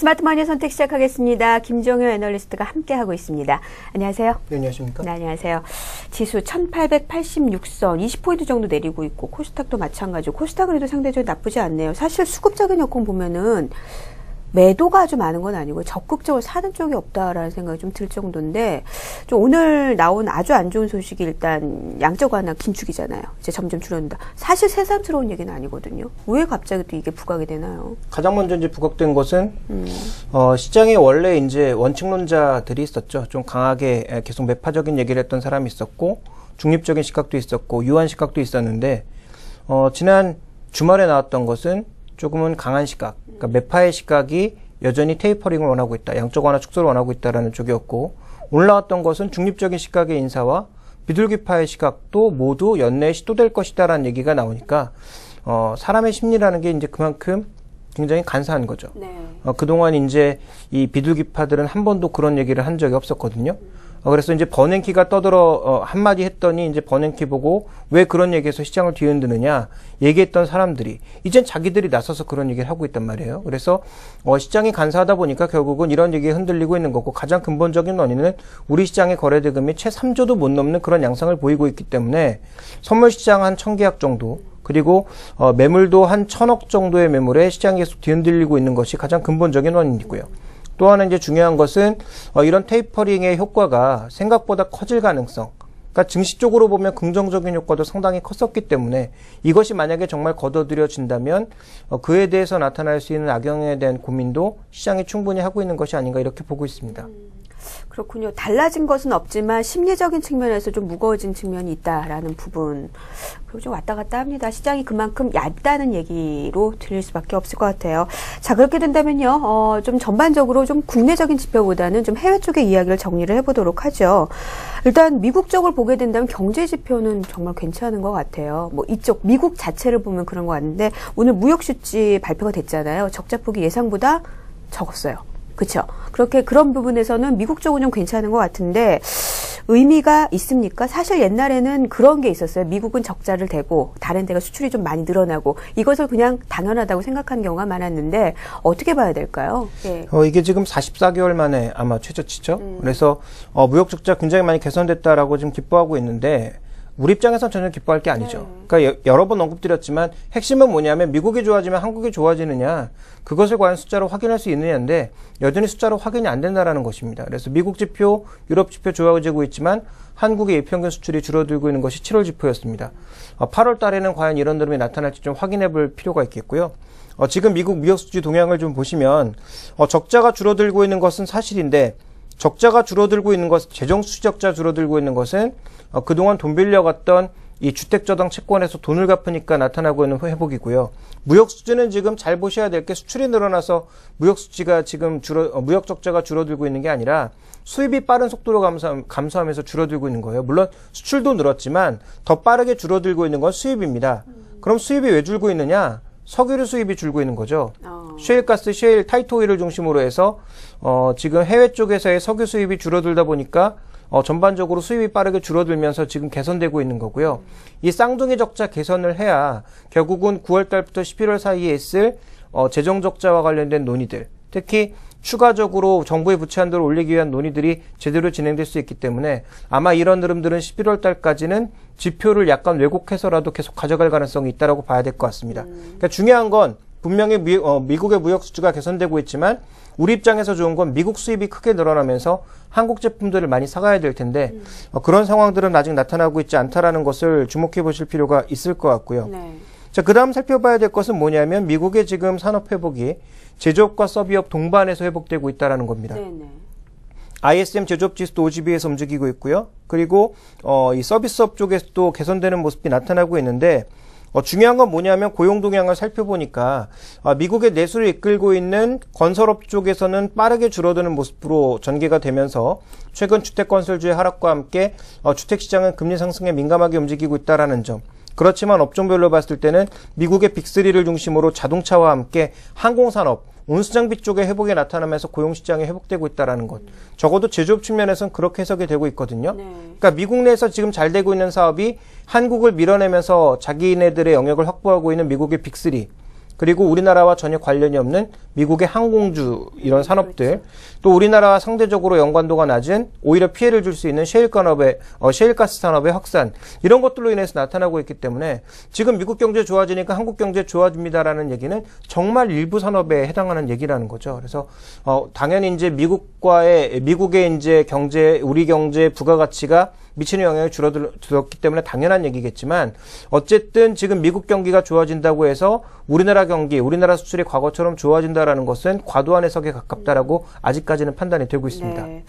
스마트머니 선택 시작하겠습니다. 김종효 애널리스트가 함께하고 있습니다. 안녕하세요. 네, 안녕하십니까? 네, 안녕하세요. 지수 1886선 20포인트 정도 내리고 있고 코스닥도 마찬가지고 코스닥은 그래도 상대적으로 나쁘지 않네요. 사실 수급적인 여건 보면은 매도가 아주 많은 건 아니고 적극적으로 사는 쪽이 없다라는 생각이 좀 들 정도인데 좀 오늘 나온 아주 안 좋은 소식이 일단 양적 완화 긴축이잖아요. 이제 점점 줄어든다. 사실 새삼스러운 얘기는 아니거든요. 왜 갑자기 또 이게 부각이 되나요? 가장 먼저 이제 부각된 것은 시장에 원래 이제 원칙론자들이 있었죠. 좀 강하게 계속 매파적인 얘기를 했던 사람이 있었고 중립적인 시각도 있었고 유한 시각도 있었는데 지난 주말에 나왔던 것은 조금은 강한 시각, 그러니까 매파의 시각이 여전히 테이퍼링을 원하고 있다, 양적 완화 축소를 원하고 있다라는 쪽이었고, 오늘 나왔던 것은 중립적인 시각의 인사와 비둘기파의 시각도 모두 연내에 시도될 것이다라는 얘기가 나오니까 사람의 심리라는 게 이제 그만큼 굉장히 간사한 거죠. 네. 그동안 이제 이 비둘기파들은 한 번도 그런 얘기를 한 적이 없었거든요. 그래서 이제 버냉키가 떠들어 한마디 했더니 이제 버냉키 보고 왜 그런 얘기해서 시장을 뒤흔드느냐 얘기했던 사람들이 이젠 자기들이 나서서 그런 얘기를 하고 있단 말이에요. 그래서 시장이 간사하다 보니까 결국은 이런 얘기에 흔들리고 있는 거고, 가장 근본적인 원인은 우리 시장의 거래대금이 채 3조도 못 넘는 그런 양상을 보이고 있기 때문에 선물 시장 한 1000계약 정도, 그리고 매물도 한 1000억 정도의 매물에 시장이 계속 뒤흔들리고 있는 것이 가장 근본적인 원인이고요. 또 하나 이제 중요한 것은 이런 테이퍼링의 효과가 생각보다 커질 가능성, 그러니까 증시 쪽으로 보면 긍정적인 효과도 상당히 컸었기 때문에 이것이 만약에 정말 걷어들여진다면 그에 대해서 나타날 수 있는 악영향에 대한 고민도 시장이 충분히 하고 있는 것이 아닌가 이렇게 보고 있습니다. 그렇군요. 달라진 것은 없지만 심리적인 측면에서 좀 무거워진 측면이 있다라는 부분. 그리고 좀 왔다 갔다 합니다. 시장이 그만큼 얕다는 얘기로 들릴 수밖에 없을 것 같아요. 자, 그렇게 된다면요. 좀 전반적으로 좀 국내적인 지표보다는 좀 해외 쪽의 이야기를 정리를 해보도록 하죠. 일단 미국 쪽을 보게 된다면 경제 지표는 정말 괜찮은 것 같아요. 뭐 이쪽 미국 자체를 보면 그런 것 같은데 오늘 무역 수지 발표가 됐잖아요. 적자폭이 예상보다 적었어요. 그렇죠. 그렇게 그런 부분에서는 미국 쪽은 좀 괜찮은 것 같은데 의미가 있습니까? 사실 옛날에는 그런 게 있었어요. 미국은 적자를 대고 다른 데가 수출이 좀 많이 늘어나고 이것을 그냥 당연하다고 생각하는 경우가 많았는데 어떻게 봐야 될까요? 예. 이게 지금 44개월 만에 아마 최저치죠. 그래서 무역 적자 굉장히 많이 개선됐다라고 지금 기뻐하고 있는데 우리 입장에서는 전혀 기뻐할 게 아니죠. 그러니까 여러 번 언급드렸지만 핵심은 뭐냐면 미국이 좋아지면 한국이 좋아지느냐, 그것을 과연 숫자로 확인할 수 있느냐인데 여전히 숫자로 확인이 안 된다라는 것입니다. 그래서 미국 지표, 유럽 지표 좋아지고 있지만 한국의 일평균 수출이 줄어들고 있는 것이 7월 지표였습니다. 8월 달에는 과연 이런 흐름이 나타날지 좀 확인해 볼 필요가 있겠고요. 지금 미국 무역 수지 동향을 좀 보시면 적자가 줄어들고 있는 것은 사실인데 적자가 줄어들고 있는 것, 재정 수지 적자 줄어들고 있는 것은 그동안 돈 빌려갔던 이 주택저당 채권에서 돈을 갚으니까 나타나고 있는 회복이고요. 무역 수지는 지금 잘 보셔야 될 게 수출이 늘어나서 무역 수지가 지금 무역 적자가 줄어들고 있는 게 아니라 수입이 빠른 속도로 감소하면서 줄어들고 있는 거예요. 물론 수출도 늘었지만 더 빠르게 줄어들고 있는 건 수입입니다. 그럼 수입이 왜 줄고 있느냐? 석유류 수입이 줄고 있는 거죠. 셰일가스, 셰일, 타이트 오일을 중심으로 해서 지금 해외 쪽에서의 석유 수입이 줄어들다 보니까 전반적으로 수입이 빠르게 줄어들면서 지금 개선되고 있는 거고요. 이 쌍둥이 적자 개선을 해야 결국은 9월 달부터 11월 사이에 있을 재정 적자와 관련된 논의들, 특히 추가적으로 정부의 부채 한도를 올리기 위한 논의들이 제대로 진행될 수 있기 때문에 아마 이런 흐름들은 11월 달까지는 지표를 약간 왜곡해서라도 계속 가져갈 가능성이 있다고 봐야 될 것 같습니다. 그러니까 중요한 건 분명히 미국의 무역 수지가 개선되고 있지만 우리 입장에서 좋은 건 미국 수입이 크게 늘어나면서 한국 제품들을 많이 사가야 될 텐데 그런 상황들은 아직 나타나고 있지 않다라는 것을 주목해 보실 필요가 있을 것 같고요. 네. 자, 그다음 살펴봐야 될 것은 뭐냐면 미국의 지금 산업 회복이 제조업과 서비업 동반해서 회복되고 있다라는 겁니다. 네네. ISM 제조업 지수도 OGB에서 움직이고 있고요. 그리고 이 서비스업 쪽에서도 개선되는 모습이 나타나고 있는데 중요한 건 뭐냐면 고용 동향을 살펴보니까 미국의 내수를 이끌고 있는 건설업 쪽에서는 빠르게 줄어드는 모습으로 전개가 되면서 최근 주택건설주의 하락과 함께 주택시장은 금리 상승에 민감하게 움직이고 있다는 점. 그렇지만 업종별로 봤을 때는 미국의 빅3를 중심으로 자동차와 함께 항공산업, 운수장비 쪽의 회복이 나타나면서 고용시장이 회복되고 있다는 것. 적어도 제조업 측면에서는 그렇게 해석이 되고 있거든요. 네. 그러니까 미국 내에서 지금 잘 되고 있는 사업이 한국을 밀어내면서 자기네들의 영역을 확보하고 있는 미국의 빅3. 그리고 우리나라와 전혀 관련이 없는 미국의 항공주 이런 산업들, 그렇죠. 또 우리나라와 상대적으로 연관도가 낮은 오히려 피해를 줄 수 있는 셰일가스 산업의 확산 이런 것들로 인해서 나타나고 있기 때문에 지금 미국 경제 좋아지니까 한국 경제 좋아집니다라는 얘기는 정말 일부 산업에 해당하는 얘기라는 거죠. 그래서 당연히 이제 미국의 이제 우리 경제 부가가치가 미치는 영향이 줄어들었기 때문에 당연한 얘기겠지만 어쨌든 지금 미국 경기가 좋아진다고 해서 우리나라 수출이 과거처럼 좋아진다라는 것은 과도한 해석에 가깝다라고 아직까지는 판단이 되고 있습니다. 네.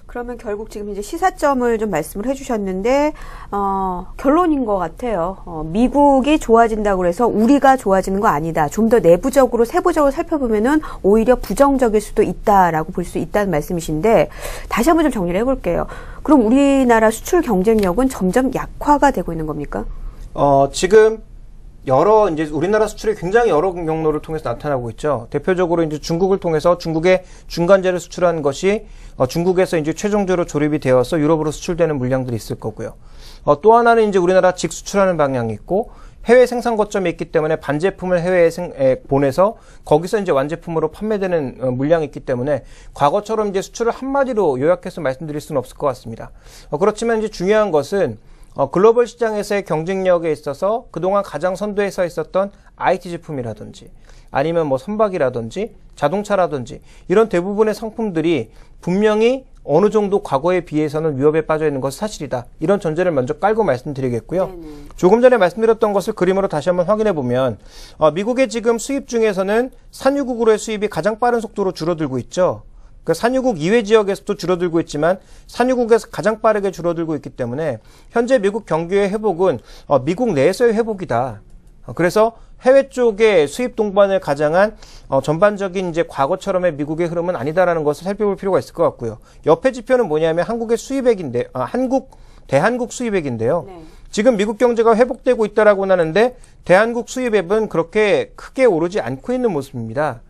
그러면 결국 지금 이제 시사점을 좀 말씀을 해주셨는데 결론인 것 같아요. 미국이 좋아진다고 해서 우리가 좋아지는 거 아니다. 좀 더 내부적으로 세부적으로 살펴보면은 오히려 부정적일 수도 있다라고 볼 수 있다는 말씀이신데 다시 한번 좀 정리를 해볼게요. 그럼 우리나라 수출 경쟁력은 점점 약화가 되고 있는 겁니까? 지금 이제 우리나라 수출이 굉장히 여러 경로를 통해서 나타나고 있죠. 대표적으로 이제 중국을 통해서 중국의 중간재를 수출하는 것이 중국에서 이제 최종적으로 조립이 되어서 유럽으로 수출되는 물량들이 있을 거고요. 또 하나는 이제 우리나라 직수출하는 방향이 있고 해외 생산 거점이 있기 때문에 반제품을 해외에 보내서 거기서 이제 완제품으로 판매되는 물량이 있기 때문에 과거처럼 이제 수출을 한마디로 요약해서 말씀드릴 수는 없을 것 같습니다. 그렇지만 이제 중요한 것은 글로벌 시장에서의 경쟁력에 있어서 그동안 가장 선두에 서 있었던 IT 제품이라든지 아니면 뭐 선박이라든지 자동차라든지 이런 대부분의 상품들이 분명히 어느 정도 과거에 비해서는 위협에 빠져 있는 것은 사실이다. 이런 전제를 먼저 깔고 말씀드리겠고요. 조금 전에 말씀드렸던 것을 그림으로 다시 한번 확인해 보면 미국의 지금 수입 중에서는 산유국으로의 수입이 가장 빠른 속도로 줄어들고 있죠. 산유국 이외 지역에서도 줄어들고 있지만 산유국에서 가장 빠르게 줄어들고 있기 때문에 현재 미국 경기의 회복은 미국 내에서의 회복이다. 그래서 해외 쪽에 수입 동반을 가장한 전반적인 이제 과거처럼의 미국의 흐름은 아니다라는 것을 살펴볼 필요가 있을 것 같고요. 옆에 지표는 뭐냐면 한국의 수입액인데 대한국 수입액인데요. 네. 지금 미국 경제가 회복되고 있다라고는 하는데 대한국 수입액은 그렇게 크게 오르지 않고 있는 모습입니다.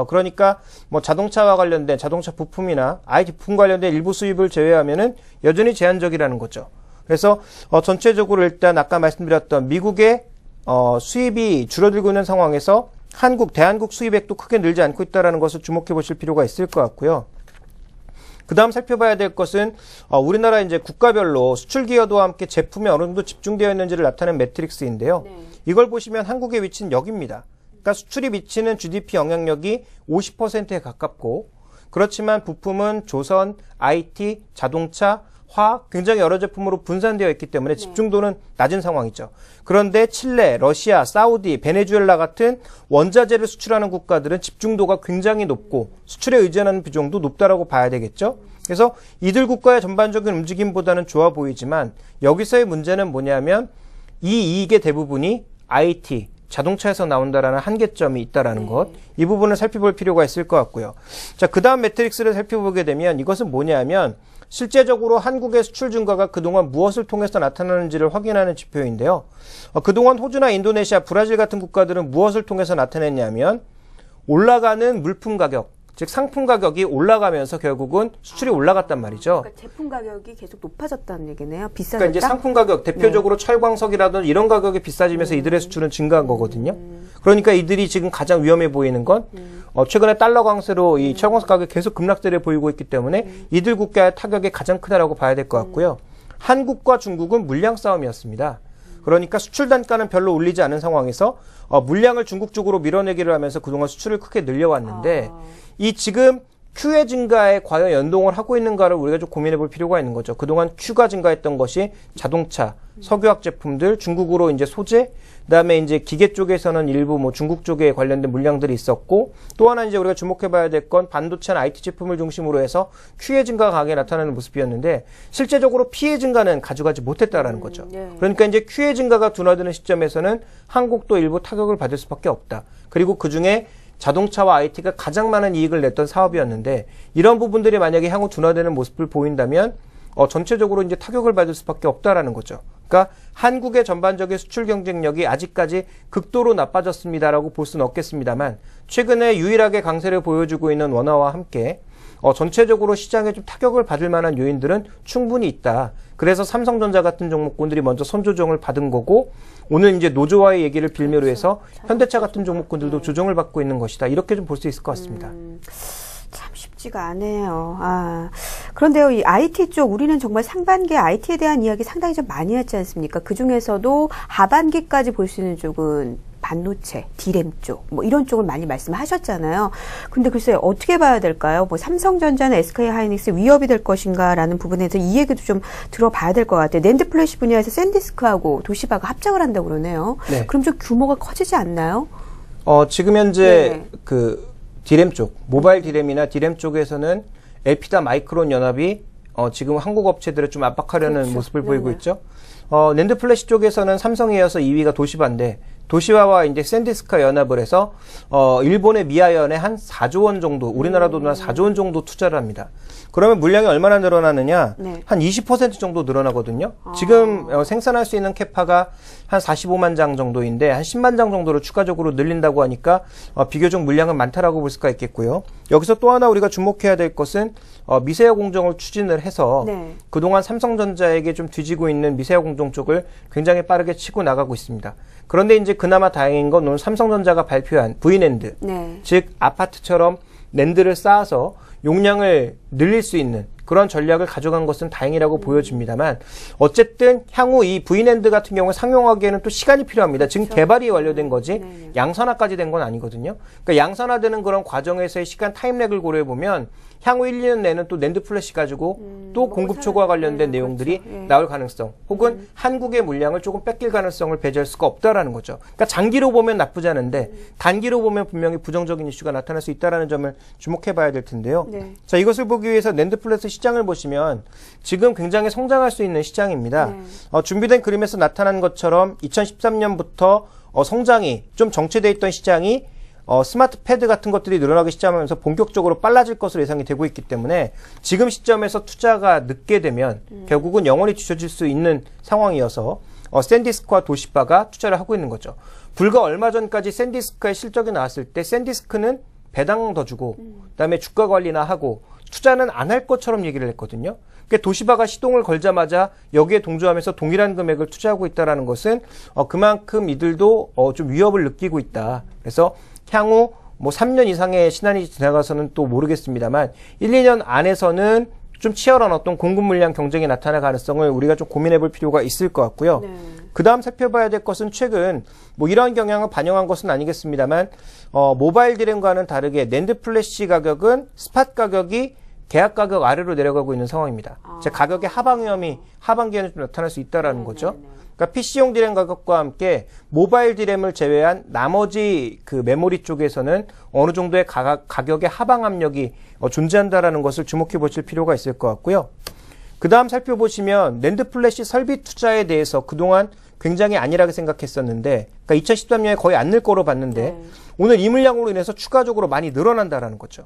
그러니까 뭐 자동차와 관련된 자동차 부품이나 IT 부품 관련된 일부 수입을 제외하면은 여전히 제한적이라는 거죠. 그래서 전체적으로 일단 아까 말씀드렸던 미국의 수입이 줄어들고 있는 상황에서 대한국 수입액도 크게 늘지 않고 있다는 것을 주목해 보실 필요가 있을 것 같고요. 그 다음 살펴봐야 될 것은 우리나라 이제 국가별로 수출 기여도와 함께 제품에 어느 정도 집중되어 있는지를 나타내는 매트릭스인데요. 네. 이걸 보시면 한국의 위치는 여기입니다. 그러니까 수출이 미치는 GDP 영향력이 50%에 가깝고 그렇지만 부품은 조선, IT, 자동차, 화학 굉장히 여러 제품으로 분산되어 있기 때문에 집중도는 낮은 상황이죠. 그런데 칠레, 러시아, 사우디, 베네수엘라 같은 원자재를 수출하는 국가들은 집중도가 굉장히 높고 수출에 의존하는 비중도 높다라고 봐야 되겠죠. 그래서 이들 국가의 전반적인 움직임보다는 좋아 보이지만 여기서의 문제는 뭐냐면 이 이익의 대부분이 IT, 자동차에서 나온다라는 한계점이 있다라는 것. 이 부분을 살펴볼 필요가 있을 것 같고요. 자, 그 다음 매트릭스를 살펴보게 되면 이것은 뭐냐면 실제적으로 한국의 수출 증가가 그동안 무엇을 통해서 나타나는지를 확인하는 지표인데요. 그동안 호주나 인도네시아, 브라질 같은 국가들은 무엇을 통해서 나타냈냐면 올라가는 물품 가격, 즉 상품 가격이 올라가면서 결국은 수출이 올라갔단 말이죠. 그러니까 제품 가격이 계속 높아졌다는 얘기네요. 비싸졌다. 그러니까 이제 상품 가격, 대표적으로 철광석이라든지 이런 가격이 비싸지면서 이들의 수출은 증가한 거거든요. 그러니까 이들이 지금 가장 위험해 보이는 건 최근에 달러 강세로 이 철광석 가격이 계속 급락세를 보이고 있기 때문에 이들 국가의 타격이 가장 크다라고 봐야 될 것 같고요. 한국과 중국은 물량 싸움이었습니다. 그러니까 수출 단가는 별로 올리지 않은 상황에서 물량을 중국 쪽으로 밀어내기를 하면서 그동안 수출을 크게 늘려왔는데 이 지금 Q의 증가에 과연 연동을 하고 있는가를 우리가 좀 고민해 볼 필요가 있는 거죠. 그동안 Q가 증가했던 것이 자동차, 석유화학 제품들, 중국으로 이제 소재, 그다음에 이제 기계 쪽에서는 일부 뭐 중국 쪽에 관련된 물량들이 있었고 또 하나 이제 우리가 주목해 봐야 될 건 반도체나 IT 제품을 중심으로 해서 Q의 증가가 강하게 나타나는 모습이었는데 실제적으로 P의 증가는 가져가지 못했다라는 거죠. 그러니까 이제 Q의 증가가 둔화되는 시점에서는 한국도 일부 타격을 받을 수밖에 없다. 그리고 그중에 자동차와 IT가 가장 많은 이익을 냈던 사업이었는데 이런 부분들이 만약에 향후 둔화되는 모습을 보인다면 전체적으로 이제 타격을 받을 수밖에 없다라는 거죠. 그러니까 한국의 전반적인 수출 경쟁력이 아직까지 극도로 나빠졌습니다라고 볼 수는 없겠습니다만 최근에 유일하게 강세를 보여주고 있는 원화와 함께 전체적으로 시장에 좀 타격을 받을 만한 요인들은 충분히 있다. 그래서 삼성전자 같은 종목군들이 먼저 선조정을 받은 거고 오늘 이제 노조와의 얘기를 빌미로 해서 현대차 같은 종목군들도 조정을 받고 있는 것이다. 이렇게 좀 볼 수 있을 것 같습니다. 참 쉽지가 않네요. 그런데요, 이 IT 쪽, 우리는 정말 상반기에 IT에 대한 이야기 상당히 좀 많이 했지 않습니까? 그 중에서도 하반기까지 볼 수 있는 쪽은 반도체, 디램 쪽, 뭐 이런 쪽을 많이 말씀하셨잖아요. 근데 글쎄요, 어떻게 봐야 될까요? 뭐 삼성전자는 SK하이닉스 위협이 될 것인가라는 부분에서 이 얘기도 좀 들어봐야 될 것 같아요. 낸드 플래시 분야에서 샌디스크하고 도시바가 합작을 한다고 그러네요. 네. 그럼 좀 규모가 커지지 않나요? 지금 현재 그 디램 쪽, 모바일 디램이나 디램 쪽에서는 엘피다 마이크론 연합이 지금 한국 업체들을 좀 압박하려는 모습을 보이고 있죠. 낸드 플래시 쪽에서는 삼성에 이어서 2위가 도시바인데 도시바와 이제 샌디스크가 연합을 해서 일본의 미아연에 한 4조 원 정도, 우리나라 돈으로 4조 원 정도 투자를 합니다. 그러면 물량이 얼마나 늘어나느냐? 한 20% 정도 늘어나거든요. 지금 생산할 수 있는 캐파가 한 45만 장 정도인데 한 10만 장 정도로 추가적으로 늘린다고 하니까 비교적 물량은 많다라고 볼 수가 있겠고요. 여기서 또 하나 우리가 주목해야 될 것은 미세화 공정을 추진을 해서 그동안 삼성전자에게 좀 뒤지고 있는 미세화 공정 쪽을 굉장히 빠르게 치고 나가고 있습니다. 그런데 이제 그나마 다행인 건 오늘 삼성전자가 발표한 V낸드, 즉 아파트처럼 낸드를 쌓아서 용량을 늘릴 수 있는 그런 전략을 가져간 것은 다행이라고 보여집니다만 어쨌든 향후 이 V낸드 같은 경우에 상용하기에는 또 시간이 필요합니다. 지금 개발이 완료된 거지 양산화까지 된 건 아니거든요. 그러니까 양산화되는 그런 과정에서의 시간 타임렉을 고려해 보면 향후 1, 2년 내는 또 낸드 플래시 가지고 또 공급 초과 관련된 내용들이 나올 가능성 혹은 한국의 물량을 조금 뺏길 가능성을 배제할 수가 없다라는 거죠. 그러니까 장기로 보면 나쁘지 않은데 단기로 보면 분명히 부정적인 이슈가 나타날 수 있다라는 점을 주목해 봐야 될 텐데요. 자, 이것을 보기 위해서 낸드 플래시 시장을 보시면 지금 굉장히 성장할 수 있는 시장입니다. 준비된 그림에서 나타난 것처럼 2013년부터 성장이 좀 정체되어 있던 시장이 스마트 패드 같은 것들이 늘어나기 시작하면서 본격적으로 빨라질 것으로 예상이 되고 있기 때문에 지금 시점에서 투자가 늦게 되면 결국은 영원히 뒤처질 수 있는 상황이어서 샌디스크와 도시바가 투자를 하고 있는 거죠. 불과 얼마 전까지 샌디스크의 실적이 나왔을 때 샌디스크는 배당 더 주고 그다음에 주가 관리나 하고 투자는 안 할 것처럼 얘기를 했거든요. 그러니까 도시바가 시동을 걸자마자 여기에 동조하면서 동일한 금액을 투자하고 있다는 것은 그만큼 이들도 좀 위협을 느끼고 있다. 그래서 향후 뭐 3년 이상의 시간이 지나가서는 또 모르겠습니다만 1, 2년 안에서는 좀 치열한 어떤 공급 물량 경쟁이 나타날 가능성을 우리가 좀 고민해 볼 필요가 있을 것 같고요. 그 다음 살펴봐야 될 것은 최근 뭐 이러한 경향을 반영한 것은 아니겠습니다만 모바일 디램과는 다르게 낸드 플래시 가격은 스팟 가격이 계약 가격 아래로 내려가고 있는 상황입니다. 즉 가격의 하방 위험이 하반기에는 좀 나타날 수 있다라는 거죠. 그러니까 PC용 디램 가격과 함께 모바일 디램을 제외한 나머지 그 메모리 쪽에서는 어느 정도의 가격의 하방 압력이 존재한다라는 것을 주목해 보실 필요가 있을 것 같고요. 그 다음 살펴보시면 낸드 플래시 설비 투자에 대해서 그동안 굉장히 안일하게 생각했었는데 그러니까 2013년에 거의 안 늘 거로 봤는데 오늘 이 물량으로 인해서 추가적으로 많이 늘어난다라는 거죠.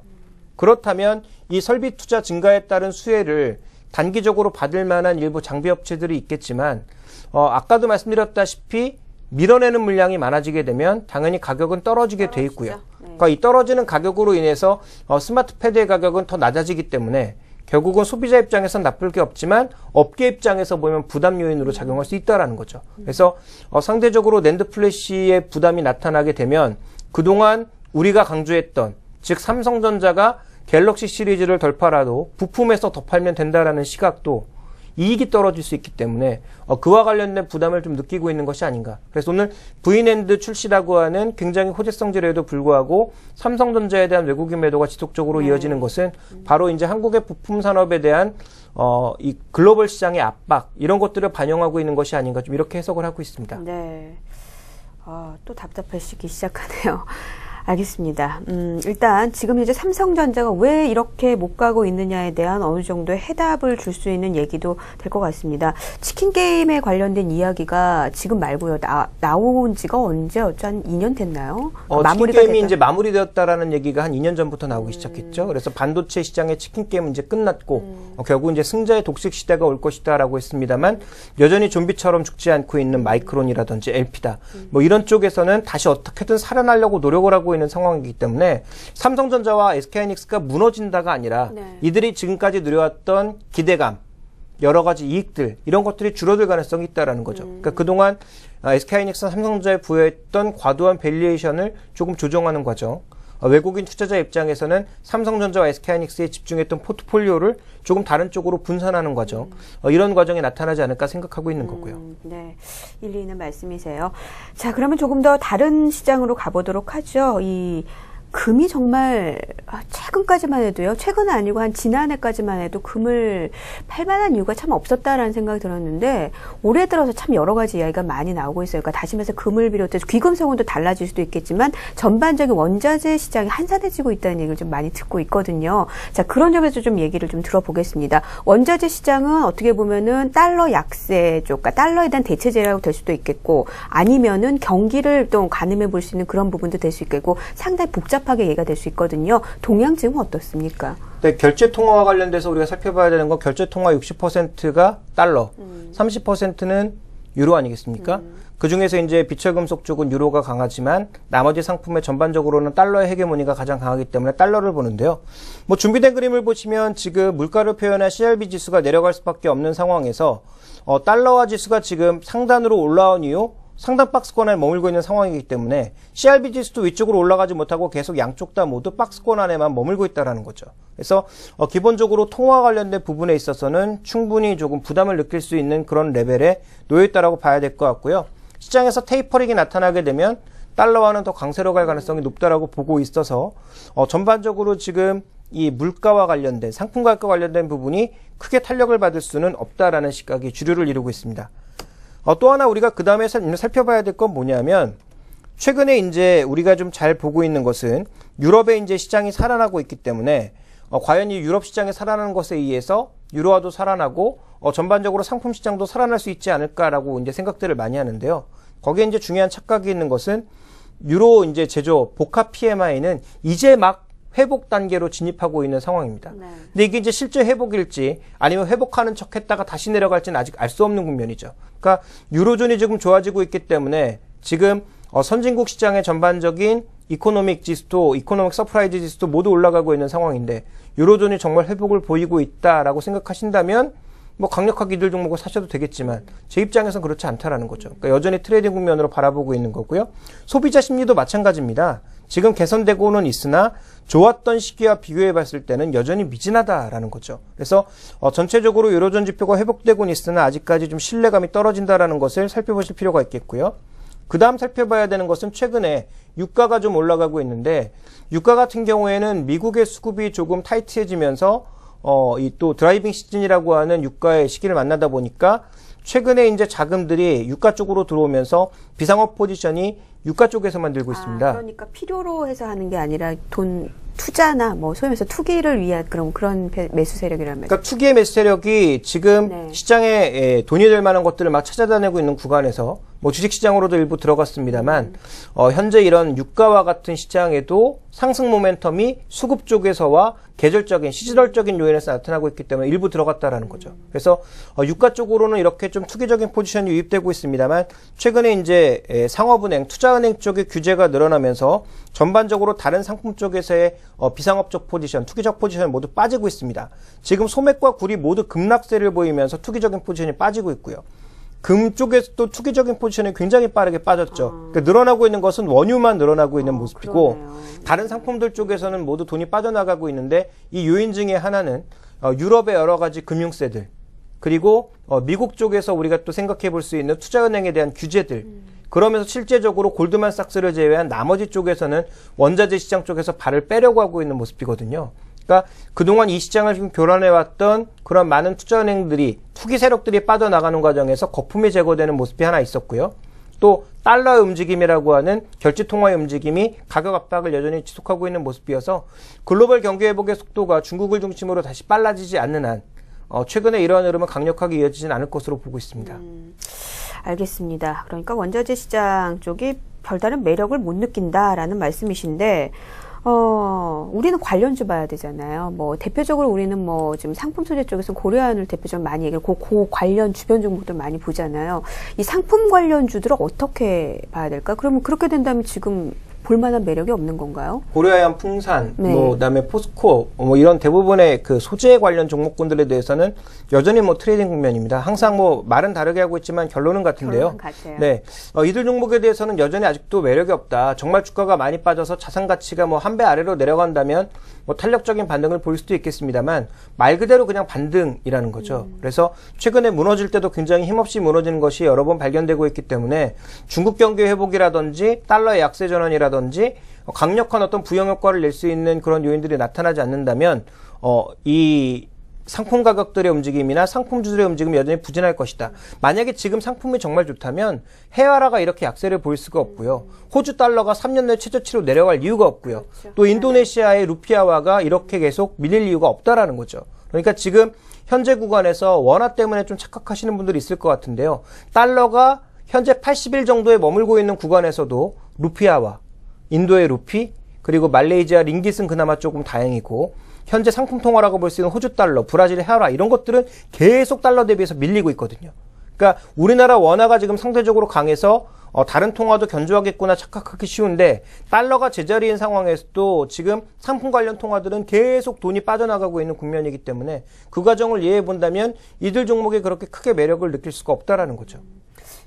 그렇다면 이 설비 투자 증가에 따른 수혜를 단기적으로 받을 만한 일부 장비 업체들이 있겠지만 아까도 말씀드렸다시피 밀어내는 물량이 많아지게 되면 당연히 가격은 떨어지게 돼 있고요. 그러니까 이 떨어지는 가격으로 인해서 스마트 패드의 가격은 더 낮아지기 때문에 결국은 소비자 입장에서는 나쁠 게 없지만 업계 입장에서 보면 부담 요인으로 작용할 수 있다라는 거죠. 그래서 상대적으로 낸드 플래시의 부담이 나타나게 되면 그동안 우리가 강조했던 즉 삼성전자가 갤럭시 시리즈를 덜 팔아도 부품에서 더 팔면 된다라는 시각도 이익이 떨어질 수 있기 때문에 그와 관련된 부담을 좀 느끼고 있는 것이 아닌가. 그래서 오늘 V낸드 출시라고 하는 굉장히 호재성 지뢰에도 불구하고 삼성전자에 대한 외국인 매도가 지속적으로 이어지는 것은 바로 이제 한국의 부품 산업에 대한 이 글로벌 시장의 압박 이런 것들을 반영하고 있는 것이 아닌가 좀 이렇게 해석을 하고 있습니다. 네. 또 답답해지기 시작하네요. 알겠습니다. 일단 지금 이제 삼성전자가 왜 이렇게 못 가고 있느냐에 대한 어느 정도의 해답을 줄 수 있는 얘기도 될 것 같습니다. 치킨 게임에 관련된 이야기가 지금 말고요. 나온 지가 언제였죠? 한 2년 됐나요? 치킨 게임이 이제 마무리되었다라는 얘기가 한 2년 전부터 나오기 시작했죠. 그래서 반도체 시장의 치킨 게임은 이제 끝났고 결국 이제 승자의 독식 시대가 올 것이다라고 했습니다만 여전히 좀비처럼 죽지 않고 있는 마이크론이라든지 엘피다 뭐 이런 쪽에서는 다시 어떻게든 살아나려고 노력을 하고 있는 상황이기 때문에 삼성전자와 SK하이닉스가 무너진다가 아니라 이들이 지금까지 누려왔던 기대감 여러 가지 이익들 이런 것들이 줄어들 가능성이 있다라는 거죠. 그러니까 그동안 SK하이닉스나 삼성전자에 부여했던 과도한 밸류에이션을 조금 조정하는 과정. 외국인 투자자 입장에서는 삼성전자와 SK하이닉스에 집중했던 포트폴리오를 조금 다른 쪽으로 분산하는 과정. 이런 과정이 나타나지 않을까 생각하고 있는 거고요. 네, 일리 있는 말씀이세요. 자, 그러면 조금 더 다른 시장으로 가보도록 하죠. 이 금이 정말 최근까지만 해도요. 최근은 아니고 한 지난해까지만 해도 금을 팔 만한 이유가 참 없었다라는 생각이 들었는데 올해 들어서 참 여러 가지 이야기가 많이 나오고 있어요. 그러니까 다시 말해서 금을 비롯해서 귀금속은 또 달라질 수도 있겠지만 전반적인 원자재 시장이 한산해지고 있다는 얘기를 좀 많이 듣고 있거든요. 자, 그런 점에서 좀 얘기를 좀 들어보겠습니다. 원자재 시장은 어떻게 보면은 달러 약세 쪽, 그러니까 달러에 대한 대체제라고 될 수도 있겠고 아니면은 경기를 또 가늠해 볼 수 있는 그런 부분도 될 수 있겠고 상당히 복잡하게 얘기가 될 수 있거든요. 동양증은 어떻습니까? 네, 결제 통화와 관련돼서 우리가 살펴봐야 되는 건 결제 통화 60%가 달러, 30%는 유로 아니겠습니까? 그 중에서 이제 비철금속 쪽은 유로가 강하지만 나머지 상품의 전반적으로는 달러의 헤게모니가 가장 강하기 때문에 달러를 보는데요. 뭐 준비된 그림을 보시면 지금 물가를 표현한 CRB 지수가 내려갈 수밖에 없는 상황에서 달러화 지수가 지금 상단으로 올라온 이후 상단 박스권 안에 머물고 있는 상황이기 때문에 CRB 지수도 위쪽으로 올라가지 못하고 계속 양쪽 다 모두 박스권 안에만 머물고 있다는 거죠. 그래서 기본적으로 통화 관련된 부분에 있어서는 충분히 조금 부담을 느낄 수 있는 그런 레벨에 놓여 있다라고 봐야 될 것 같고요. 시장에서 테이퍼링이 나타나게 되면 달러화는 더 강세로 갈 가능성이 높다라고 보고 있어서 전반적으로 지금 이 물가와 관련된 상품 가격과 관련된 부분이 크게 탄력을 받을 수는 없다라는 시각이 주류를 이루고 있습니다. 또 하나 우리가 그 다음에 살펴봐야 될 건 뭐냐면 최근에 이제 우리가 좀 잘 보고 있는 것은 유럽의 이제 시장이 살아나고 있기 때문에 과연 이 유럽 시장이 살아나는 것에 의해서 유로화도 살아나고 전반적으로 상품 시장도 살아날 수 있지 않을까라고 이제 생각들을 많이 하는데요. 거기에 이제 중요한 착각이 있는 것은 유로 이제 제조 복합 PMI는 이제 막 회복 단계로 진입하고 있는 상황입니다. 네. 근데 이게 이제 실제 회복일지 아니면 회복하는 척 했다가 다시 내려갈지는 아직 알 수 없는 국면이죠. 그러니까 유로존이 지금 좋아지고 있기 때문에 지금 선진국 시장의 전반적인 이코노믹 지수도 이코노믹 서프라이즈 지수도 모두 올라가고 있는 상황인데 유로존이 정말 회복을 보이고 있다라고 생각하신다면 뭐 강력하게 이들 종목을 사셔도 되겠지만 제 입장에서는 그렇지 않다라는 거죠. 그러니까 여전히 트레이딩 국면으로 바라보고 있는 거고요. 소비자 심리도 마찬가지입니다. 지금 개선되고는 있으나 좋았던 시기와 비교해 봤을 때는 여전히 미진하다라는 거죠. 그래서 전체적으로 유로존 지표가 회복되고는 있으나 아직까지 좀 신뢰감이 떨어진다라는 것을 살펴보실 필요가 있겠고요. 그 다음 살펴봐야 되는 것은 최근에 유가가 좀 올라가고 있는데 유가 같은 경우에는 미국의 수급이 조금 타이트해지면서 이 또 드라이빙 시즌이라고 하는 유가의 시기를 만나다 보니까 최근에 이제 자금들이 유가 쪽으로 들어오면서 비상업 포지션이 유가 쪽에서만 들고 있습니다. 그러니까 필요로 해서 하는 게 아니라 돈 투자나 뭐 소위 말해서 투기를 위한 그런 매수 세력이라는 말이죠. 그러니까 투기의 매수 세력이 지금 네. 시장에 돈이 될 만한 것들을 막 찾아다니고 있는 구간에서 뭐 주식시장으로도 일부 들어갔습니다만 현재 이런 유가와 같은 시장에도 상승 모멘텀이 수급 쪽에서와 계절적인 시즈널적인 요인에서 나타나고 있기 때문에 일부 들어갔다라는 거죠. 그래서 유가 쪽으로는 이렇게 좀 투기적인 포지션이 유입되고 있습니다만 최근에 이제 상업은행, 투자은행 쪽의 규제가 늘어나면서 전반적으로 다른 상품 쪽에서의 비상업적 포지션, 투기적 포지션이 모두 빠지고 있습니다. 지금 소맥과 구리 모두 급락세를 보이면서 투기적인 포지션이 빠지고 있고요. 금 쪽에서도 투기적인 포지션이 굉장히 빠르게 빠졌죠. 그러니까 늘어나고 있는 것은 원유만 늘어나고 있는 모습이고 그러네요. 다른 상품들 쪽에서는 모두 돈이 빠져나가고 있는데 이 요인 중에 하나는 유럽의 여러 가지 금융세들 그리고 미국 쪽에서 우리가 또 생각해 볼 수 있는 투자은행에 대한 규제들 그러면서 실제적으로 골드만삭스를 제외한 나머지 쪽에서는 원자재 시장 쪽에서 발을 빼려고 하고 있는 모습이거든요. 그러니까 그동안 이 시장을 지금 교란해왔던 그런 많은 투자은행들이 투기 세력들이 빠져나가는 과정에서 거품이 제거되는 모습이 하나 있었고요. 또 달러의 움직임이라고 하는 결제 통화의 움직임이 가격 압박을 여전히 지속하고 있는 모습이어서 글로벌 경기 회복의 속도가 중국을 중심으로 다시 빨라지지 않는 한 최근에 이러한 흐름은 강력하게 이어지진 않을 것으로 보고 있습니다. 알겠습니다. 그러니까 원자재 시장 쪽이 별다른 매력을 못 느낀다라는 말씀이신데 우리는 관련주 봐야 되잖아요. 뭐, 대표적으로 우리는 뭐, 지금 상품 소재 쪽에서는 고려한을 대표적으로 많이 얘기하고, 그 관련 주변 종목들 많이 보잖아요. 이 상품 관련주들을 어떻게 봐야 될까? 그러면 그렇게 된다면 지금 볼만한 매력이 없는 건가요? 고려해양 풍산, 네. 그다음에 포스코, 이런 대부분의 그 소재 관련 종목군들에 대해서는 여전히 트레이딩 국면입니다. 항상 말은 다르게 하고 있지만 결론은 같은데요. 결론은 같아요. 네. 이들 종목에 대해서는 여전히 아직도 매력이 없다. 정말 주가가 많이 빠져서 자산 가치가 한 배 아래로 내려간다면 탄력적인 반등을 보일 수도 있겠습니다만 말 그대로 그냥 반등이라는 거죠. 그래서 최근에 무너질 때도 굉장히 힘없이 무너지는 것이 여러 번 발견되고 있기 때문에 중국 경기 회복이라든지 달러의 약세 전환이라든지 강력한 어떤 부양 효과를 낼 수 있는 그런 요인들이 나타나지 않는다면 이 상품 가격들의 움직임이나 상품주들의 움직임이 여전히 부진할 것이다. 만약에 지금 상품이 정말 좋다면 해외화가 이렇게 약세를 보일 수가 없고요. 호주 달러가 3년 내 최저치로 내려갈 이유가 없고요. 그렇죠. 또 인도네시아의 루피아화가 이렇게 계속 밀릴 이유가 없다라는 거죠. 그러니까 지금 현재 구간에서 원화 때문에 좀 착각하시는 분들이 있을 것 같은데요. 달러가 현재 80일 정도에 머물고 있는 구간에서도 루피아화, 인도의 루피, 그리고 말레이시아 링깃은 그나마 조금 다행이고 현재 상품 통화라고 볼 수 있는 호주 달러, 브라질 헤라 이런 것들은 계속 달러 대비해서 밀리고 있거든요. 그러니까 우리나라 원화가 지금 상대적으로 강해서 다른 통화도 견조하겠구나 착각하기 쉬운데 달러가 제자리인 상황에서도 지금 상품 관련 통화들은 계속 돈이 빠져나가고 있는 국면이기 때문에 그 과정을 이해해 본다면 이들 종목에 그렇게 크게 매력을 느낄 수가 없다라는 거죠.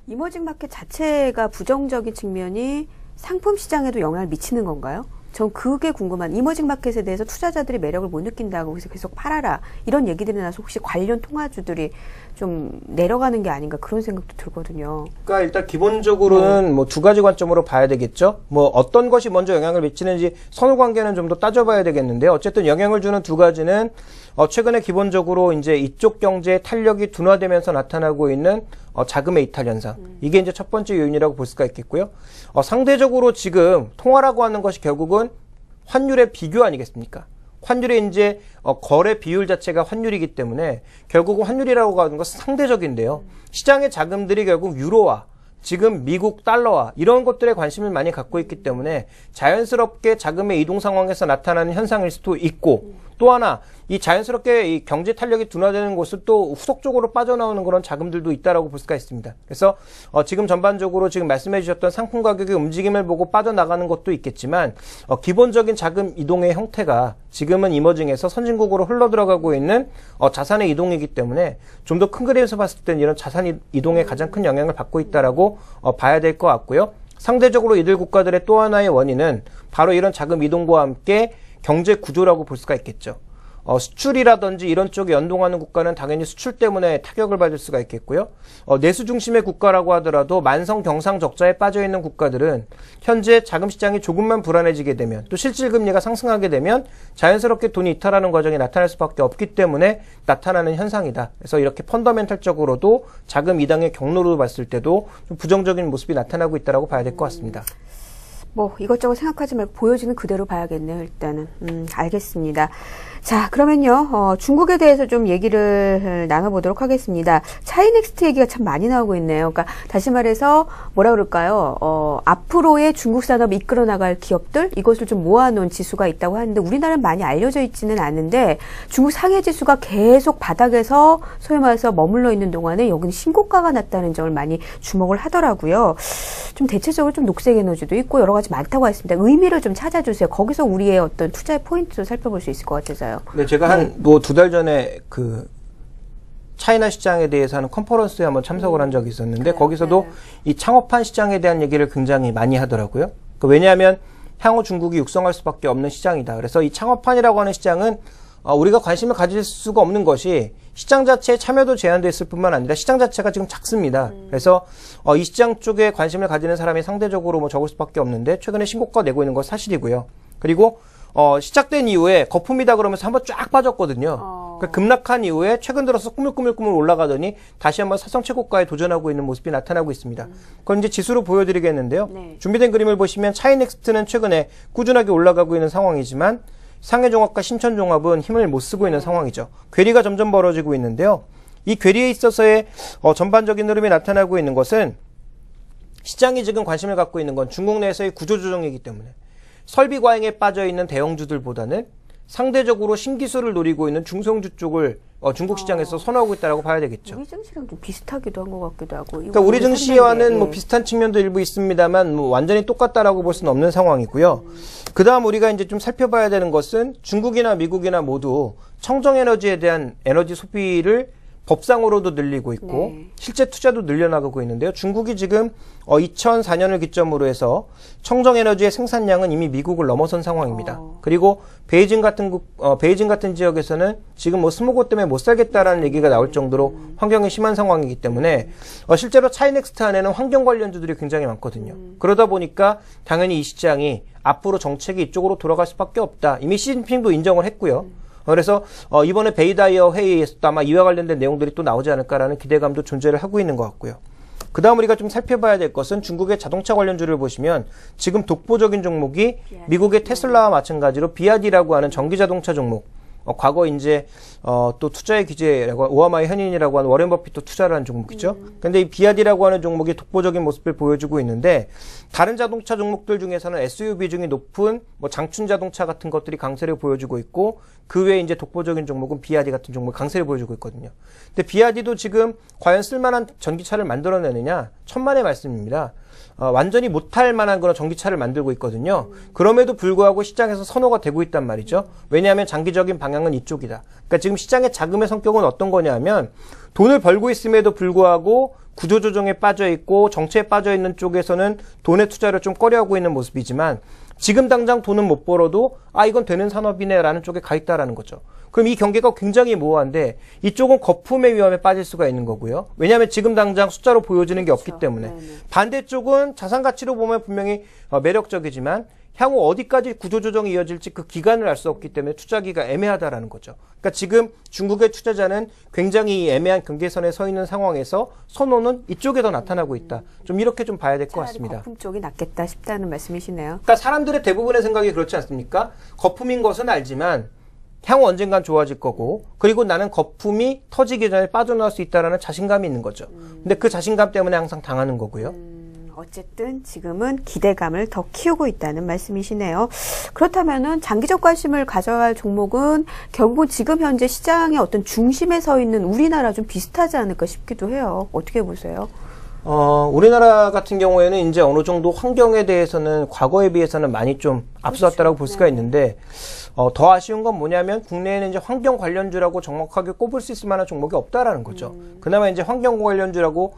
이머징 마켓 자체가 부정적인 측면이 상품 시장에도 영향을 미치는 건가요? 전 그게 궁금한, 이머징 마켓에 대해서 투자자들이 매력을 못 느낀다고 해서 계속 팔아라 이런 얘기들이 나서 혹시 관련 통화주들이 좀 내려가는 게 아닌가 그런 생각도 들거든요. 그러니까 일단 기본적으로는 두 가지 관점으로 봐야 되겠죠. 어떤 것이 먼저 영향을 미치는지 선후 관계는 좀 더 따져봐야 되겠는데 어쨌든 영향을 주는 두 가지는 최근에 기본적으로 이제 이쪽 경제의 탄력이 둔화되면서 나타나고 있는 자금의 이탈 현상. 이게 이제 첫 번째 요인이라고 볼 수가 있겠고요. 상대적으로 지금 통화라고 하는 것이 결국은 환율의 비교 아니겠습니까? 환율의 이제 거래 비율 자체가 환율이기 때문에 결국은 환율이라고 하는 것은 상대적인데요. 시장의 자금들이 결국 유로화, 지금 미국 달러화 이런 것들에 관심을 많이 갖고 있기 때문에 자연스럽게 자금의 이동 상황에서 나타나는 현상일 수도 있고 또 하나 이 자연스럽게 이 경제 탄력이 둔화되는 곳을 또 후속적으로 빠져나오는 그런 자금들도 있다라고 볼 수가 있습니다. 그래서 지금 전반적으로 지금 말씀해 주셨던 상품 가격의 움직임을 보고 빠져나가는 것도 있겠지만 기본적인 자금 이동의 형태가 지금은 이머징에서 선진국으로 흘러들어가고 있는 자산의 이동이기 때문에 좀 더 큰 그림에서 봤을 때는 이런 자산 이동에 가장 큰 영향을 받고 있다라고 봐야 될 것 같고요. 상대적으로 이들 국가들의 또 하나의 원인은 바로 이런 자금 이동과 함께 경제 구조라고 볼 수가 있겠죠. 수출이라든지 이런 쪽에 연동하는 국가는 당연히 수출 때문에 타격을 받을 수가 있겠고요. 내수 중심의 국가라고 하더라도 만성 경상 적자에 빠져 있는 국가들은 현재 자금 시장이 조금만 불안해지게 되면 또 실질 금리가 상승하게 되면 자연스럽게 돈이 이탈하는 과정이 나타날 수밖에 없기 때문에 나타나는 현상이다. 그래서 이렇게 펀더멘탈적으로도 자금 이당의 경로로 봤을 때도 좀 부정적인 모습이 나타나고 있다라고 봐야 될 것 같습니다. 이것저것 생각하지 말고 보여지는 그대로 봐야겠네요, 일단은. 알겠습니다. 자, 그러면요, 중국에 대해서 좀 얘기를 나눠보도록 하겠습니다. 차이넥스트 얘기가 참 많이 나오고 있네요. 그러니까, 다시 말해서, 뭐라 그럴까요? 앞으로의 중국 산업을 이끌어 나갈 기업들, 이것을 좀 모아놓은 지수가 있다고 하는데, 우리나라는 많이 알려져 있지는 않은데, 중국 상해 지수가 계속 바닥에서, 소위 말해서 머물러 있는 동안에 여기는 신고가가 났다는 점을 많이 주목을 하더라고요. 좀 대체적으로 좀 녹색 에너지도 있고, 여러 가지 많다고 했습니다. 의미를 좀 찾아주세요. 거기서 우리의 어떤 투자의 포인트도 살펴볼 수 있을 것 같아서요. 네, 제가 두 달 전에 차이나 시장에 대해서 하는 컨퍼런스에 한번 참석을 한 적이 있었는데 거기서도 이 창업한 시장에 대한 얘기를 굉장히 많이 하더라고요. 왜냐하면 향후 중국이 육성할 수밖에 없는 시장이다. 그래서 이 창업한이라고 하는 시장은 우리가 관심을 가질 수가 없는 것이 시장 자체에 참여도 제한됐을 뿐만 아니라 시장 자체가 지금 작습니다. 그래서 이 시장 쪽에 관심을 가지는 사람이 상대적으로 적을 수밖에 없는데 최근에 신고가 내고 있는 건 사실이고요. 그리고 시작된 이후에 거품이다 그러면서 한번 쫙 빠졌거든요. 그러니까 급락한 이후에 최근 들어서 꾸물꾸물 올라가더니 다시 한번 사상 최고가에 도전하고 있는 모습이 나타나고 있습니다. 그건 이제 지수로 보여드리겠는데요. 네. 준비된 그림을 보시면 차이넥스트는 최근에 꾸준하게 올라가고 있는 상황이지만 상해종합과 신천종합은 힘을 못 쓰고 있는 상황이죠. 괴리가 점점 벌어지고 있는데요. 이 괴리에 있어서의 전반적인 흐름이 나타나고 있는 것은 시장이 지금 관심을 갖고 있는 건 중국 내에서의 구조조정이기 때문에 설비 과잉에 빠져 있는 대형주들보다는 상대적으로 신기술을 노리고 있는 중성주 쪽을 중국 시장에서 선호하고 있다라고 봐야 되겠죠. 우리 증시랑 좀 비슷하기도 한 것 같기도 하고. 그러니까 우리 증시와는 뭐 비슷한 측면도 일부 있습니다만 뭐 완전히 똑같다라고 볼 수는 없는 상황이고요. 그다음 우리가 이제 좀 살펴봐야 되는 것은 중국이나 미국이나 모두 청정에너지에 대한 에너지 소비를 법상으로도 늘리고 있고 실제 투자도 늘려나가고 있는데요. 중국이 지금 2004년을 기점으로 해서 청정에너지의 생산량은 이미 미국을 넘어선 상황입니다. 그리고 베이징 같은 지역에서는 지금 뭐 스모그 때문에 못 살겠다라는 얘기가 나올 정도로 환경이 심한 상황이기 때문에 실제로 차이넥스트 안에는 환경 관련주들이 굉장히 많거든요. 그러다 보니까 당연히 이 시장이 앞으로 정책이 이쪽으로 돌아갈 수밖에 없다. 이미 시진핑도 인정을 했고요. 그래서 이번에 베이다이어 회의에서도 아마 이와 관련된 내용들이 또 나오지 않을까라는 기대감도 존재를 하고 있는 것 같고요. 그 다음 우리가 좀 살펴봐야 될 것은 중국의 자동차 관련주를 보시면 지금 독보적인 종목이 미국의 테슬라와 마찬가지로 비아디라고 하는 전기자동차 종목. 과거 이제 또 투자의 기재라고 오하마의 현인이라고 하는 워렌 버핏도 투자를 한 종목이죠. 근데 이 비아디라고 하는 종목이 독보적인 모습을 보여주고 있는데 다른 자동차 종목들 중에서는 SUV 비중이 높은 뭐 장춘 자동차 같은 것들이 강세를 보여주고 있고 그 외에 이제 독보적인 종목은 비아디 같은 종목이 강세를 보여주고 있거든요. 근데 비아디도 지금 과연 쓸만한 전기차를 만들어내느냐 천만의 말씀입니다. 완전히 못할 만한 그런 전기차를 만들고 있거든요. 그럼에도 불구하고 시장에서 선호가 되고 있단 말이죠. 왜냐하면 장기적인 방향은 이쪽이다. 그러니까 지금 시장의 자금의 성격은 어떤 거냐면 돈을 벌고 있음에도 불구하고 구조조정에 빠져 있고 정체에 빠져 있는 쪽에서는 돈의 투자를 좀 꺼려하고 있는 모습이지만 지금 당장 돈은 못 벌어도 이건 되는 산업이네라는 쪽에 가 있다라는 거죠. 그럼 이 경계가 굉장히 모호한데 이쪽은 거품의 위험에 빠질 수가 있는 거고요. 왜냐하면 지금 당장 숫자로 보여지는 게 없기 때문에. 네네. 반대쪽은 자산 가치로 보면 분명히 매력적이지만 향후 어디까지 구조조정이 이어질지 그 기간을 알 수 없기 때문에 투자기가 애매하다라는 거죠. 그러니까 지금 중국의 투자자는 굉장히 애매한 경계선에 서 있는 상황에서 선호는 이쪽에 더 나타나고 있다. 좀 이렇게 좀 봐야 될 것 같습니다. 거품 쪽이 낫겠다 싶다는 말씀이시네요. 그러니까 사람들의 대부분의 생각이 그렇지 않습니까? 거품인 것은 알지만 향후 언젠간 좋아질 거고 그리고 나는 거품이 터지기 전에 빠져나올 수 있다는 자신감이 있는 거죠. 근데 그 자신감 때문에 항상 당하는 거고요. 어쨌든 지금은 기대감을 더 키우고 있다는 말씀이시네요. 그렇다면은 장기적 관심을 가져야 할 종목은 결국은 지금 현재 시장의 어떤 중심에 서 있는 우리나라 좀 비슷하지 않을까 싶기도 해요. 어떻게 보세요? 우리나라 같은 경우에는 이제 어느 정도 환경에 대해서는 과거에 비해서는 많이 좀 앞서왔다라고 볼 수가 있는데 더 아쉬운 건 뭐냐면 국내에는 이제 환경 관련주라고 정확하게 꼽을 수 있을 만한 종목이 없다라는 거죠. 그나마 이제 환경 관련주라고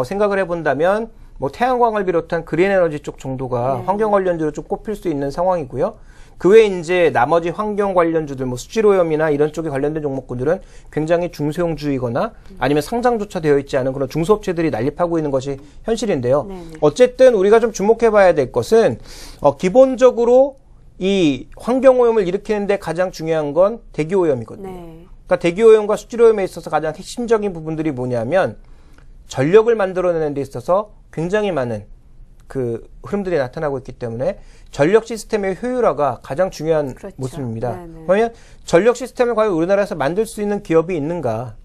생각을 해본다면 뭐 태양광을 비롯한 그린 에너지 쪽 정도가 환경 관련주로 좀 꼽힐 수 있는 상황이고요. 그 외에 이제 나머지 환경 관련주들, 뭐 수질오염이나 이런 쪽에 관련된 종목군들은 굉장히 중소형주이거나 아니면 상장조차 되어 있지 않은 그런 중소업체들이 난립하고 있는 것이 현실인데요. 어쨌든 우리가 좀 주목해봐야 될 것은 기본적으로 이 환경오염을 일으키는데 가장 중요한 건 대기오염이거든요. 그러니까 대기오염과 수질오염에 있어서 가장 핵심적인 부분들이 뭐냐면 전력을 만들어내는 데 있어서 굉장히 많은 그 흐름들이 나타나고 있기 때문에 전력 시스템의 효율화가 가장 중요한 모습입니다. 그러면 전력 시스템을 과연 우리나라에서 만들 수 있는 기업이 있는가?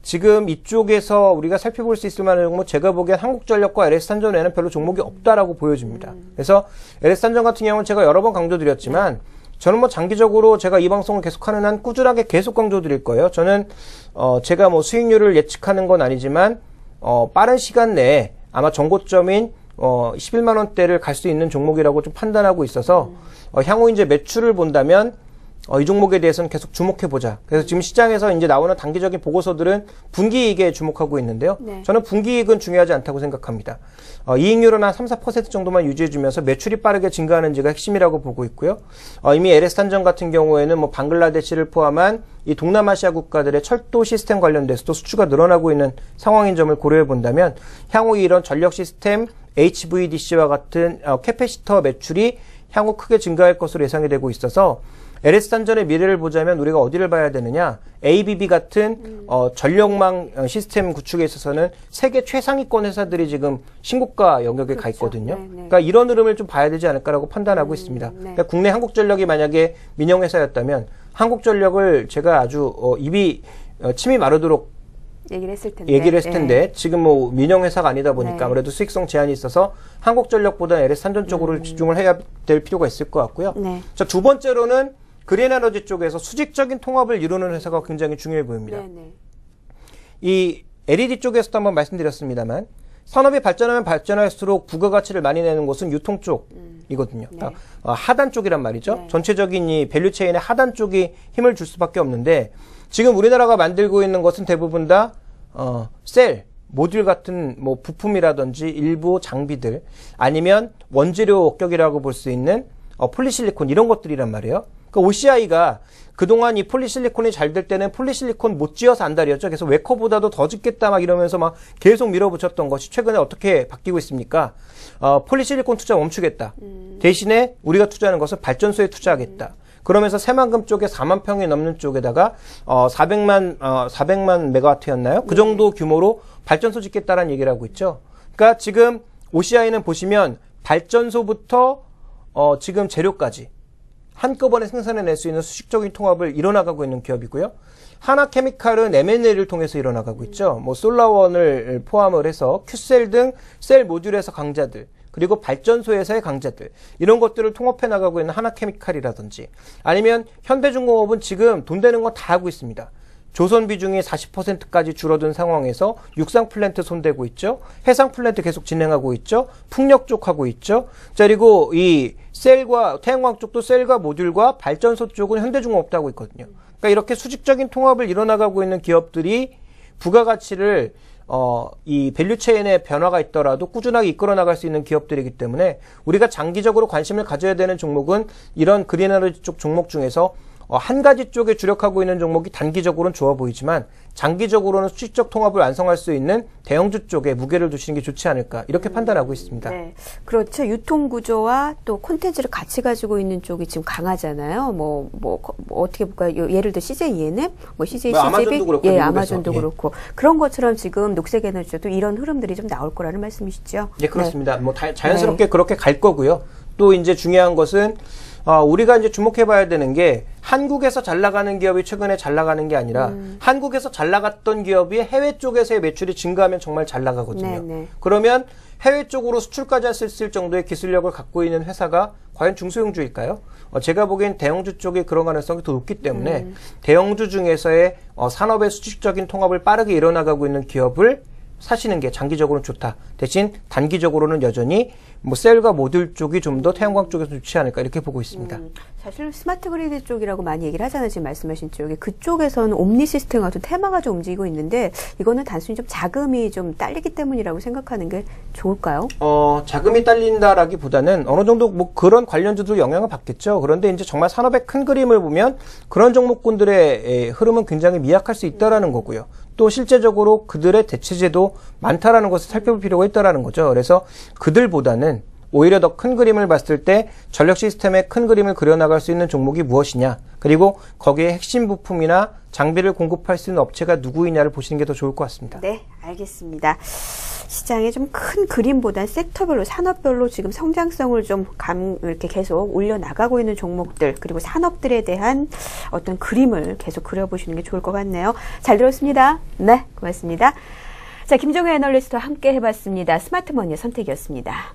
지금 이쪽에서 우리가 살펴볼 수 있을 만한 종목, 제가 보기엔 한국전력과 LS탄전 외에는 별로 종목이 없다라고 보여집니다. 그래서 LS탄전 같은 경우는 제가 여러 번 강조드렸지만 저는 뭐 장기적으로 제가 이 방송을 계속하는 한 꾸준하게 계속 강조드릴 거예요. 저는 제가 뭐 수익률을 예측하는 건 아니지만 빠른 시간 내에 아마 정고점인 11만 원대를 갈 수 있는 종목이라고 좀 판단하고 있어서 향후 이제 매출을 본다면 이 종목에 대해서는 계속 주목해보자. 그래서 지금 시장에서 이제 나오는 단기적인 보고서들은 분기이익에 주목하고 있는데요. 저는 분기이익은 중요하지 않다고 생각합니다. 이익률은 한 3, 4% 정도만 유지해주면서 매출이 빠르게 증가하는지가 핵심이라고 보고 있고요. 이미 LS탄전 같은 경우에는 뭐 방글라데시를 포함한 이 동남아시아 국가들의 철도 시스템 관련돼서도 수주가 늘어나고 있는 상황인 점을 고려해 본다면 향후 이런 전력 시스템, HVDC와 같은 캐패시터 매출이 향후 크게 증가할 것으로 예상이 되고 있어서 LS탄전의 미래를 보자면 우리가 어디를 봐야 되느냐? ABB 같은 전력망 시스템 구축에 있어서는 세계 최상위권 회사들이 지금 신고가 영역에 가 있거든요. 그러니까 이런 흐름을 좀 봐야 되지 않을까라고 판단하고 있습니다. 그러니까 국내 한국전력이 만약에 민영회사였다면 한국전력을 제가 아주 입이 침이 마르도록 얘기를 했을 텐데 지금 뭐 민영회사가 아니다 보니까 아무래도 수익성 제한이 있어서 한국전력보다 LS탄전 쪽으로 집중을 해야 될 필요가 있을 것 같고요. 자, 두 번째로는 그린에너지 쪽에서 수직적인 통합을 이루는 회사가 굉장히 중요해 보입니다. 네네. 이 LED 쪽에서도 한번 말씀드렸습니다만 산업이 발전하면 발전할수록 부가가치를 많이 내는 곳은 유통 쪽이거든요. 네. 그러니까 하단 쪽이란 말이죠. 네. 전체적인 이 밸류체인의 하단 쪽이 힘을 줄 수밖에 없는데 지금 우리나라가 만들고 있는 것은 대부분 다 셀, 모듈 같은 뭐 부품이라든지 일부 장비들 아니면 원재료 격이라고 볼 수 있는 폴리실리콘 이런 것들이란 말이에요. 그러니까 OCI가 그동안 이 폴리실리콘이 잘 될 때는 폴리실리콘 못 지어서 안달이었죠. 그래서 웨커보다도 더 짓겠다 막 이러면서 막 계속 밀어붙였던 것이 최근에 어떻게 바뀌고 있습니까? 폴리실리콘 투자 멈추겠다. 대신에 우리가 투자하는 것은 발전소에 투자하겠다. 그러면서 새만금 쪽에 4만 평이 넘는 쪽에다가 400만 메가와트였나요? 그 정도 규모로 발전소 짓겠다라는 얘기를 하고 있죠. 그러니까 지금 OCI는 보시면 발전소부터 지금 재료까지 한꺼번에 생산해낼 수 있는 수직적인 통합을 이뤄나가고 있는 기업이고요. 하나케미칼은 M&A를 통해서 이뤄나가고 있죠. 뭐 솔라원을 포함을 해서 Q셀 등 셀 모듈에서 강자들 그리고 발전소에서의 강자들 이런 것들을 통합해 나가고 있는 하나케미칼이라든지 아니면 현대중공업은 지금 돈 되는 건 다 하고 있습니다. 조선 비중이 40%까지 줄어든 상황에서 육상 플랜트 손대고 있죠. 해상 플랜트 계속 진행하고 있죠. 풍력 쪽 하고 있죠. 자, 그리고 이 셀과 태양광 쪽도 셀과 모듈과 발전소 쪽은 현대중공업도 하고 있거든요. 그러니까 이렇게 수직적인 통합을 이뤄나가고 있는 기업들이 부가가치를 이 밸류체인의 변화가 있더라도 꾸준하게 이끌어 나갈 수 있는 기업들이기 때문에 우리가 장기적으로 관심을 가져야 되는 종목은 이런 그린에너지 쪽 종목 중에서 한 가지 쪽에 주력하고 있는 종목이 단기적으로는 좋아 보이지만 장기적으로는 수직적 통합을 완성할 수 있는 대형주 쪽에 무게를 두시는 게 좋지 않을까 이렇게 판단하고 있습니다. 네, 그렇죠. 유통 구조와 또 콘텐츠를 같이 가지고 있는 쪽이 지금 강하잖아요. 뭐 어떻게 볼까요? 예를 들어 CJ-ENM, CJ CGV, 아마존도 그렇고, 예, 아마존도 그렇고 그런 것처럼 지금 녹색 에너지도 이런 흐름들이 좀 나올 거라는 말씀이시죠? 네, 그렇습니다. 뭐 자연스럽게 그렇게 갈 거고요. 또 이제 중요한 것은 우리가 이제 주목해봐야 되는 게 한국에서 잘 나가는 기업이 최근에 잘 나가는 게 아니라 한국에서 잘 나갔던 기업이 해외 쪽에서의 매출이 증가하면 정말 잘 나가거든요. 네네. 그러면 해외 쪽으로 수출까지 할 수 있을 정도의 기술력을 갖고 있는 회사가 과연 중소형주일까요? 제가 보기엔 대형주 쪽이 그런 가능성이 더 높기 때문에 대형주 중에서의 산업의 수직적인 통합을 빠르게 이뤄나가고 있는 기업을 사시는 게 장기적으로는 좋다. 대신 단기적으로는 여전히 뭐 셀과 모듈 쪽이 좀 더 태양광 쪽에서 좋지 않을까 이렇게 보고 있습니다. 사실 스마트 그리드 쪽이라고 많이 얘기를 하잖아요. 지금 말씀하신 쪽에 그쪽에서는 옴니 시스템 같은 테마가 좀 움직이고 있는데 이거는 단순히 좀 자금이 좀 딸리기 때문이라고 생각하는 게 좋을까요? 자금이 딸린다라기보다는 어느 정도 뭐 그런 관련주도 영향을 받겠죠. 그런데 이제 정말 산업의 큰 그림을 보면 그런 종목군들의 흐름은 굉장히 미약할 수 있다라는 거고요. 또 실제적으로 그들의 대체제도 많다라는 것을 살펴볼 필요가 있다라는 거죠. 그래서 그들보다는 오히려 더 큰 그림을 봤을 때 전력 시스템의 큰 그림을 그려나갈 수 있는 종목이 무엇이냐, 그리고 거기에 핵심 부품이나 장비를 공급할 수 있는 업체가 누구이냐를 보시는 게 더 좋을 것 같습니다. 네, 알겠습니다. 시장의 좀 큰 그림보단 섹터별로, 산업별로 지금 성장성을 좀 이렇게 계속 올려나가고 있는 종목들, 그리고 산업들에 대한 어떤 그림을 계속 그려보시는 게 좋을 것 같네요. 잘 들었습니다. 네, 고맙습니다. 자, 김종혜 애널리스트와 함께 해봤습니다. 스마트머니의 선택이었습니다.